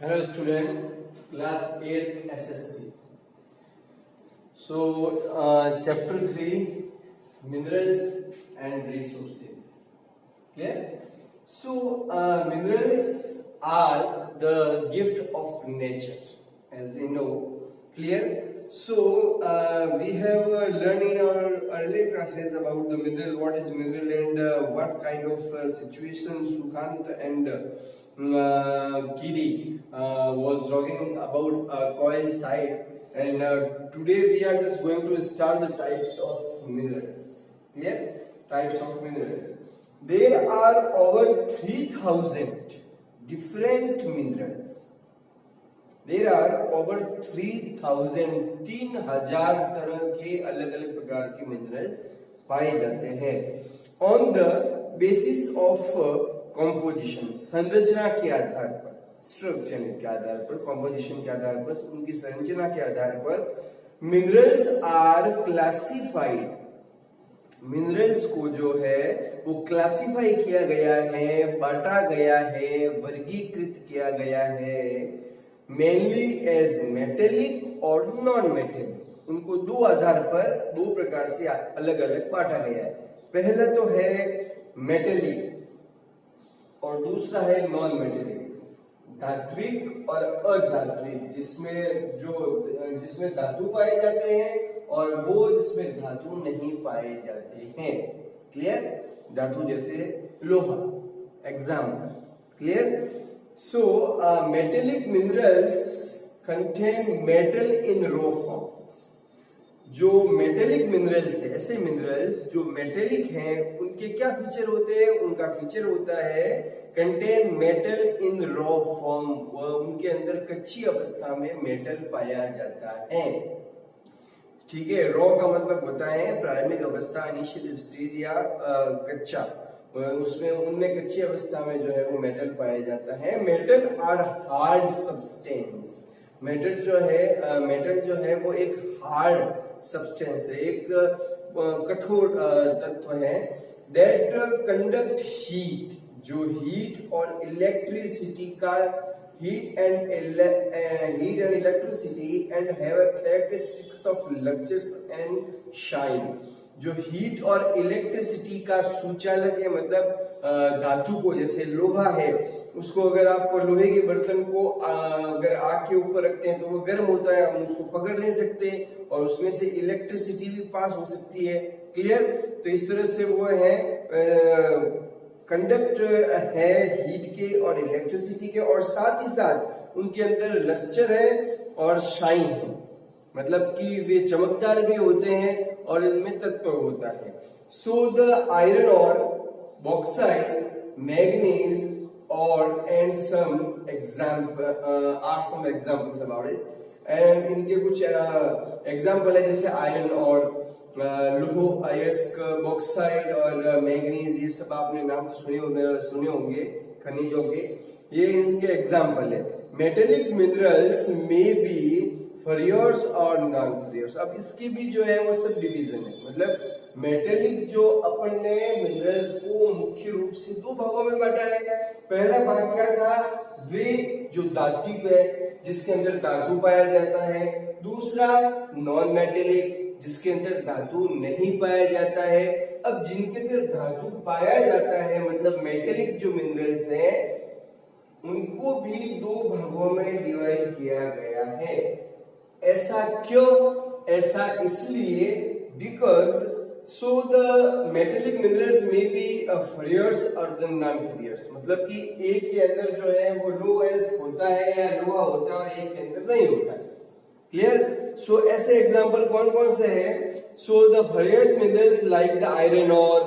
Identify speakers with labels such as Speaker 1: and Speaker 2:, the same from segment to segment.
Speaker 1: Hello student, class 8 SSC. So chapter 3 minerals and resources. Clear? So minerals are the gift of nature, as we know. Clear? So we have learned in our earlier classes about the mineral, what is mineral and what kind of situation Sukant and Kiri was talking about coil side, and today we are just going to start the types of minerals. Clear? Types of minerals. There are over 3000 different minerals. There are over 3000 3000 तरह के अलग अलग प्रकार के minerals पाए जाते हैं on the basis of composition, संरचना के आधार पर, स्ट्रक्चर के आधार पर, कॉम्पोजिशन के आधार पर, उनकी संरचना के आधार पर मिनरल्स आर क्लासिफाइड। मिनरल्स को जो है वो क्लासिफाई किया गया है, बांटा गया है, वर्गीकृत किया गया है मेनली एज मेटेलिक और नॉन मेटेलिक। उनको दो आधार पर दो प्रकार से अलग अलग बांटा गया है। पहला तो है मेटेलिक और दूसरा है नॉन मेटेलिक, धात्विक और अधात्विक, जिसमें धातु पाए जाते हैं और वो जिसमें धातु नहीं पाए जाते हैं। क्लियर? धातु जैसे लोहा, example. Clear? So metallic minerals contain metal in raw forms. जो मेटेलिक मिनरल्स है, ऐसे मिनरल्स जो मेटेलिक हैं, उनके क्या फीचर होते हैं? उनका फीचर होता है कंटेन मेटल इन रॉ फॉर्म। उनके अंदर कच्ची अवस्था में मेटल पाया जाता है। ठीक है, रॉ का मतलब होता है प्रारंभिक अवस्था, इनिशियल स्टेज या कच्चा। उसमें उनमें कच्ची अवस्था में जो है वो मेटल पाया जाता है। Metal are hard substance. Metal जो है वो एक हार्ड सब्सटेंस है, एक कठोर तत्व है। दैट कंडक्ट हीट, जो हीट और इलेक्ट्रिसिटी का heat and electricity and have characteristics of lustres and shine. जो हीट और इलेक्ट्रिसिटी का सुचालक है, मतलब धातु को, जैसे लोहा है, उसको अगर आप लोहे के बर्तन को अगर आग के ऊपर रखते हैं तो वो गर्म होता है, हम उसको पकड़ नहीं सकते और उसमें से इलेक्ट्रिसिटी भी पास हो सकती है। क्लियर? तो इस तरह से वो है कंडक्ट है हीट के और इलेक्ट्रिसिटी के, और साथ ही साथ उनके अंदर लस्चर है और शाइन है, मतलब कि वे चमकदार भी होते हैं और इनमें तत्व होता है। सो द आयरन और बॉक्साइट, मैग्नीज और and some examples about it. And इनके कुछ एग्जांपल है, जैसे आयरन और लोह अयस्क, बॉक्साइट और मैग्नीज, ये सब आपने नाम तो सुने होंगे खनिजों के, ये इनके एग्जांपल है। मेटेलिक मिनरल्स में बी फरियर्स और नॉन फरियर्स। अब इसकी भी जो है वो सब डिवीजन है, मतलब मेटेलिक जो अपन ने मिनरल्स को मुख्य रूप से दो भागों में बांटा है। पहला भाग क्या था? वे जो धात्विक है, जिसके अंदर धातु पाया जाता है। दूसरा नॉन मेटेलिक, जिसके अंदर धातु नहीं पाया जाता है। अब जिनके अंदर धातु पाया जाता है, मतलब मेटेलिक जो मिनरल्स हैं, उनको भी दो भागों में डिवाइड किया गया है। ऐसा क्यों? ऐसा इसलिए because so the metallic minerals में बी फरियर्स और द नॉन फरियर्स, मतलब कि एक के अंदर जो है वो लो अयस्क होता है या लोहा होता है और एक के अंदर नहीं होता है। क्लियर? सो ऐसे एग्जांपल कौन कौन से हैं? So the ferrous minerals like the iron और,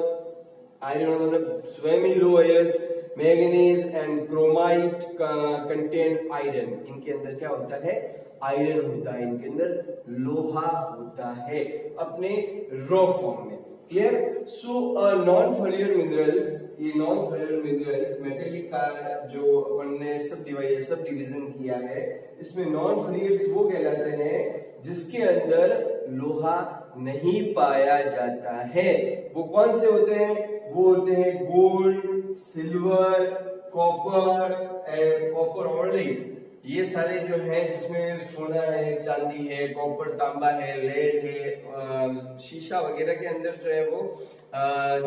Speaker 1: आयरन मतलब स्वयं ही लो अयस्क, manganese and chromite contain iron. इनके अंदर क्या होता है? आयरन होता है, इनके अंदर लोहा होता है अपने रॉ फॉर्म में। Clear? So non Fourier minerals, ये नॉन फरियर मिनरल्स मेटेलिक का जो अपन ने सब डिवीजन किया है, इसमें नॉन फरियर्स वो कहलाते हैं जिसके अंदर लोहा नहीं पाया जाता है। वो कौन से होते हैं? वो होते हैं gold, silver, copper and copper only, ये सारे जो हैं जिसमें सोना है, चांदी है, कॉपर, तांबा है, लेड है, शीशा वगैरह के अंदर जो है वो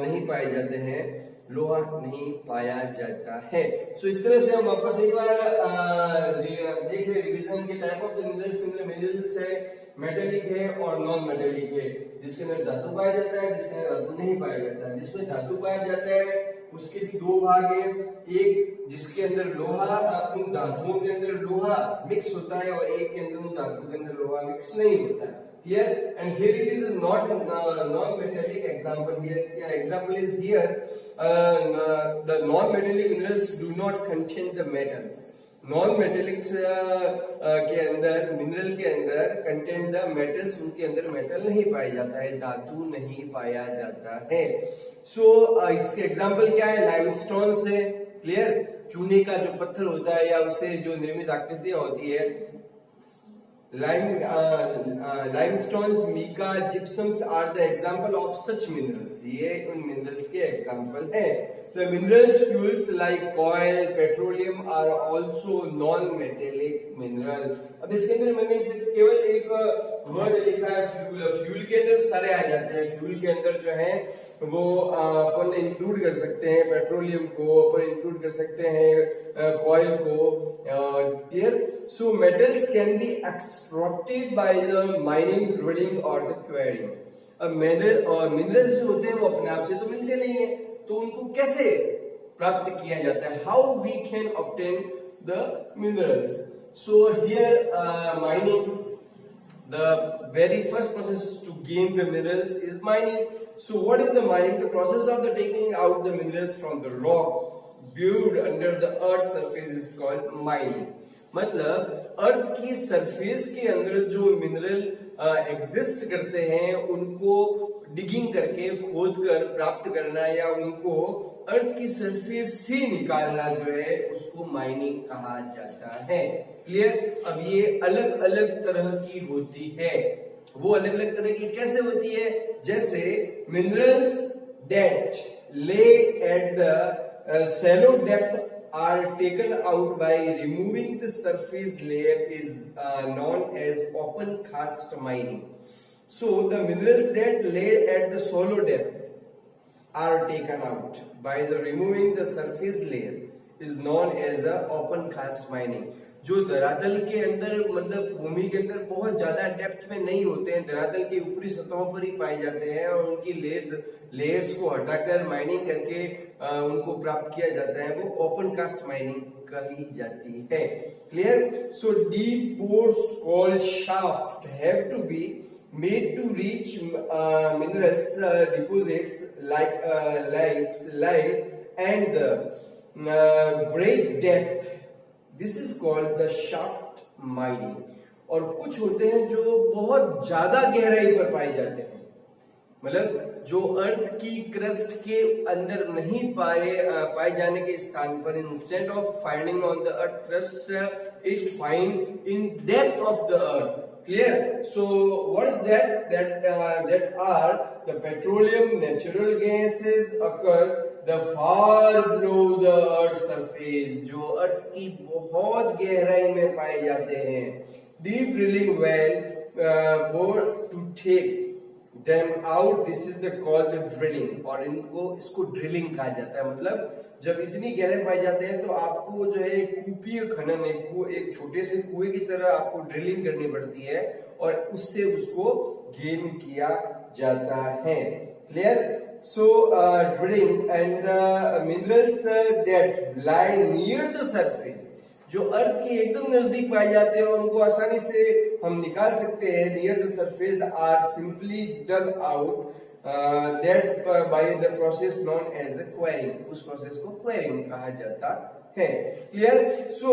Speaker 1: नहीं पाए जाते हैं, लोहा नहीं पाया जाता है। सो इस तरह से हम वापस एक बार देख रहे रिवीजन के type of the minerals. Minerals है मेटेलिक है और नॉन मेटेलिक है, जिसके अंदर धातु पाया जाता है, जिसके अंदर धातु नहीं पाया जाता है। जिसमें धातु पाया जाता है उसके भी दो भाग है, एक जिसके अंदर लोहा, उन धातुओं के अंदर लोहा मिक्स होता है और एक के अंदर उन धातुओं के अंदर लोहा मिक्स नहीं होता है। Here and here it is not non-metallic example. Here example is here the non-metallic minerals do not contain the metals. Non-metallic के अंदर मिनरल के अंदर कंटेन द मेटल्स, उनके अंदर मेटल नहीं पाया जाता है, धातु नहीं पाया जाता है। इसके एग्जाम्पल क्या है? लाइमस्टोन से, क्लियर, चूने का जो पत्थर होता है या उससे जो निर्मित आकृतियां होती है, limestones, mica, gypsums are the example of such minerals. ये उन मिनरल्स के एग्जाम्पल है। The minerals fuels like coal, petroleum are also non-metallic minerals. अब इसके अंदर मैंने केवल एक वर्ड लिखा है फ्यूल। फ्यूल के अंदर सारे आ जाते हैं। फ्यूल के अंदर जो है वो अपन इंक्लूड कर सकते हैं पेट्रोलियम को, अपन इंक्लूड कर सकते हैं कॉयल को, clear. So metals can be extracted by the mining, drilling और द क्वेरिंग। अब मिनरल्स जो होते हैं वो अपने आप से तो मिलते नहीं है, तो उनको कैसे प्राप्त किया जाता है? How we can obtain the minerals? So here mining, the very first process to gain the minerals is mining. So what is the mining? The process of the taking out the minerals from the rock buried under the earth surface is called mining. मतलब अर्थ की surface के अंदर जो mineral exist करते हैं उनको digging करके, खोद कर प्राप्त करना या उनको अर्थ की सरफेस से निकालना जो है उसको माइनिंग कहा जाता है। क्लियर? अब ये अलग अलग तरह की होती है। वो अलग अलग तरह की कैसे होती है? जैसे मिनरल्स दैट ले at the shallow depth are taken out by removing the surface layer is known as open cast mining. So the minerals that lay at the shallow depth are taken out by the removing the surface layer is known as a open cast mining. जो धरातल के अंदर, मतलब भूमि के अंदर बहुत ज्यादा depth में नहीं होते हैं, धरातल की ऊपरी सतहों पर ही पाए जाते हैं और उनकी लेयर्स को हटाकर माइनिंग करके उनको प्राप्त किया जाता है, वो ओपन कास्ट माइनिंग कही जाती है। Clear? So deep pores called shaft have to be made to reach minerals deposits like and great depth. This is called the shaft mining. और कुछ होते हैं जो बहुत ज्यादा गहराई पर पाए जाते हैं, मतलब जो अर्थ की क्रस्ट के अंदर नहीं पाए जाने के स्थान पर, instead of finding on the earth crust it find in depth of the earth. Clear? So what is that? That are the petroleum, natural gases occur the far below the earth surface, जो अर्थ की बहुत गहराई में पाए जाते हैं. Deep drilling well bore to take them out. This is the called the drilling, और इसको ड्रिलिंग कहा जाता है. मतलब जब इतनी गहराई पाए जाते हैं तो आपको जो है कूपीय खनन, एक छोटे से कुएं की तरह आपको ड्रिलिंग करनी पड़ती है और उससे उसको गेन किया जाता है. Clear? So drilling and the minerals that lie near the surface, जो अर्थ के एकदम नजदीक पाए जाते हैं और उनको आसानी से हम निकाल सकते हैं, near the surface or simply dug out that by the process known as a quarrying. उस प्रोसेस को quarrying कहा जाता है. Clear? So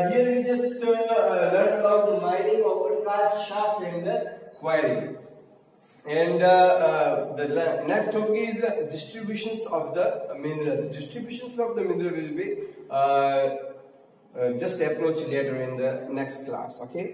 Speaker 1: here we just learned about the mining, open cast, shaft and the quarrying. And the next topic is distributions of the minerals. Distributions of the mineral will be just approach later in the next class. Okay.